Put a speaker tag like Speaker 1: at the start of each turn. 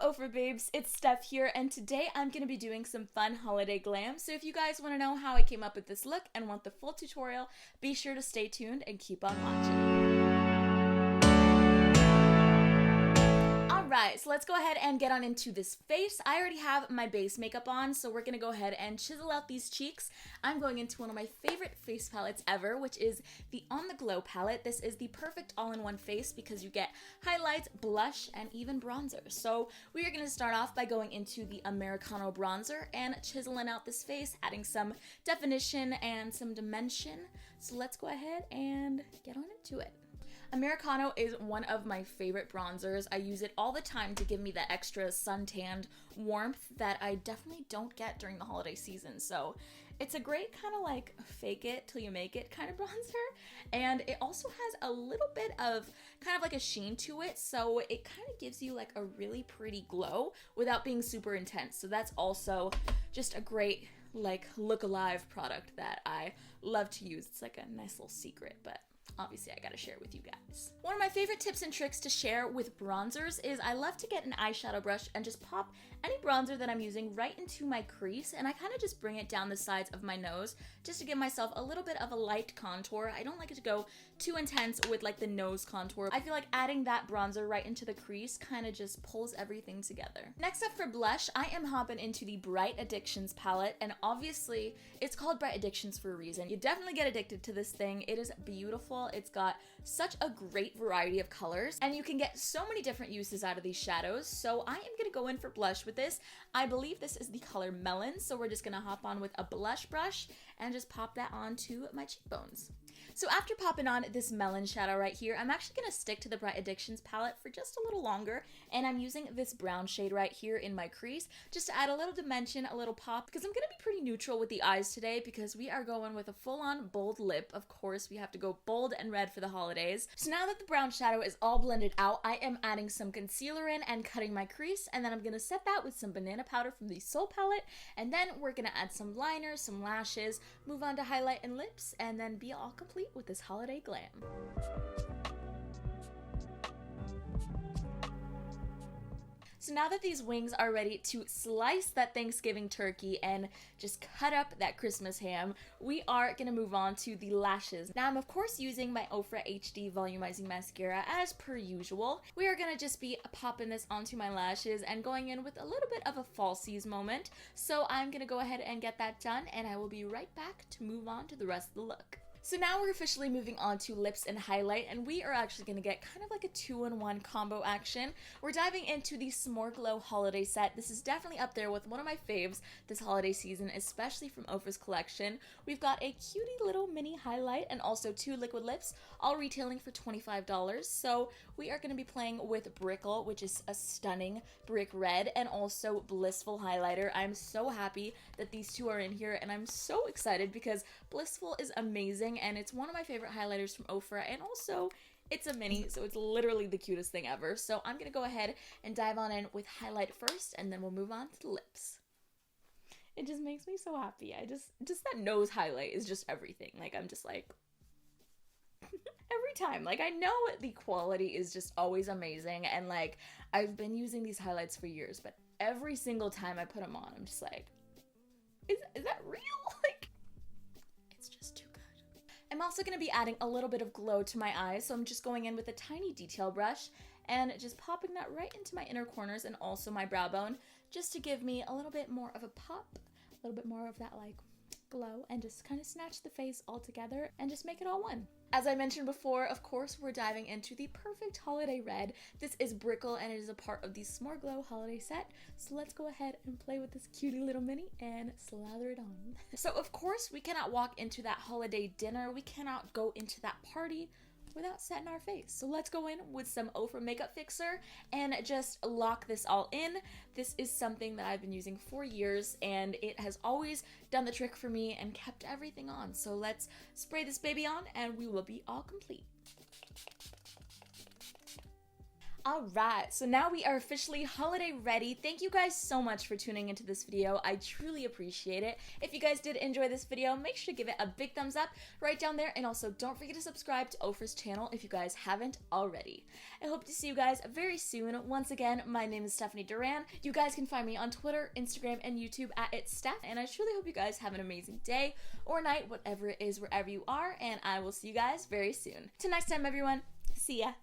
Speaker 1: OFRA babes, it's Steph here, and today I'm going to be doing some fun holiday glam. So if you guys want to know how I came up with this look and want the full tutorial, be sure to stay tuned and keep on watching. Alright, so let's go ahead and get on into this face. I already have my base makeup on, so we're going to go ahead and chisel out these cheeks. I'm going into one of my favorite face palettes ever, which is the On The Glow palette. This is the perfect all-in-one face because you get highlights, blush, and even bronzer. So we are going to start off by going into the Americano bronzer and chiseling out this face, adding some definition and some dimension. So let's go ahead and get on into it. Americano is one of my favorite bronzers. I use it all the time to give me that extra suntanned warmth that I definitely don't get during the holiday season. So it's a great kind of like fake it till you make it kind of bronzer. And it also has a little bit of kind of like a sheen to it. So it kind of gives you like a really pretty glow without being super intense. So that's also just a great like look alive product that I love to use. It's like a nice little secret, but obviously I gotta share it with you guys. One of my favorite tips and tricks to share with bronzers is I love to get an eyeshadow brush and just pop any bronzer that I'm using right into my crease, and I kind of just bring it down the sides of my nose just to give myself a little bit of a light contour. I don't like it to go too intense with like the nose contour. I feel like adding that bronzer right into the crease kind of just pulls everything together. Next up for blush, I am hopping into the Bright Addictions palette, and obviously it's called Bright Addictions for a reason. You definitely get addicted to this thing. It is beautiful. It's got such a great variety of colors, and you can get so many different uses out of these shadows. So I am gonna go in for blush with this. I believe this is the color Melon, so we're just gonna hop on with a blush brush and just pop that onto my cheekbones. So after popping on this Melon shadow right here, I'm actually going to stick to the Bright Addictions palette for just a little longer, and I'm using this brown shade right here in my crease just to add a little dimension, a little pop, because I'm going to be pretty neutral with the eyes today because we are going with a full-on bold lip. Of course, we have to go bold and red for the holidays. So now that the brown shadow is all blended out, I am adding some concealer in and cutting my crease, and then I'm going to set that with some banana powder from the Soul palette, and then we're going to add some liner, some lashes, move on to highlight and lips, and then be all complete with this holiday glam. So now that these wings are ready to slice that Thanksgiving turkey and just cut up that Christmas ham, we are going to move on to the lashes. Now I'm of course using my OFRA HD Volumizing Mascara as per usual. We are going to just be popping this onto my lashes and going in with a little bit of a falsies moment. So I'm going to go ahead and get that done, and I will be right back to move on to the rest of the look. So now we're officially moving on to lips and highlight, and we are actually going to get kind of like a 2-in-1 combo action. We're diving into the S'more Glow holiday set. This is definitely up there with one of my faves this holiday season, especially from OFRA's collection. We've got a cutie little mini highlight and also 2 liquid lips, all retailing for $25. So we are going to be playing with Brickle, which is a stunning brick red, and also Blissful highlighter. I'm so happy that these two are in here, and I'm so excited because Blissful is amazing, and it's one of my favorite highlighters from OFRA, and also it's a mini, so it's literally the cutest thing ever. So I'm gonna go ahead and dive on in with highlight first, and then we'll move on to the lips. It just makes me so happy. Just that nose highlight is just everything. Like, I'm just like every time, like, I know the quality is just always amazing, and like I've been using these highlights for years, but every single time I put them on, I'm just like, is that real? Like, it's just too good. I'm also going to be adding a little bit of glow to my eyes, so I'm just going in with a tiny detail brush and just popping that right into my inner corners and also my brow bone, just to give me a little bit more of a pop, a little bit more of that like glow, and just kind of snatch the face all together and just make it all one. As I mentioned before, of course, we're diving into the perfect holiday red. This is Brickle, and it is a part of the S'more Glow holiday set. So let's go ahead and play with this cutie little mini and slather it on. So of course, we cannot walk into that holiday dinner. We cannot go into that party without setting our face. So let's go in with some OFRA Makeup Fixer and just lock this all in. This is something that I've been using for years, and it has always done the trick for me and kept everything on. So let's spray this baby on and we will be all complete. Alright, so now we are officially holiday ready. Thank you guys so much for tuning into this video. I truly appreciate it. If you guys did enjoy this video, make sure to give it a big thumbs up right down there, and also don't forget to subscribe to OFRA's channel if you guys haven't already. I hope to see you guys very soon. Once again, my name is Stephanie Duran. You guys can find me on Twitter, Instagram, and YouTube at @itssteph, and I truly hope you guys have an amazing day or night, whatever it is, wherever you are, and I will see you guys very soon. Till next time, everyone. See ya.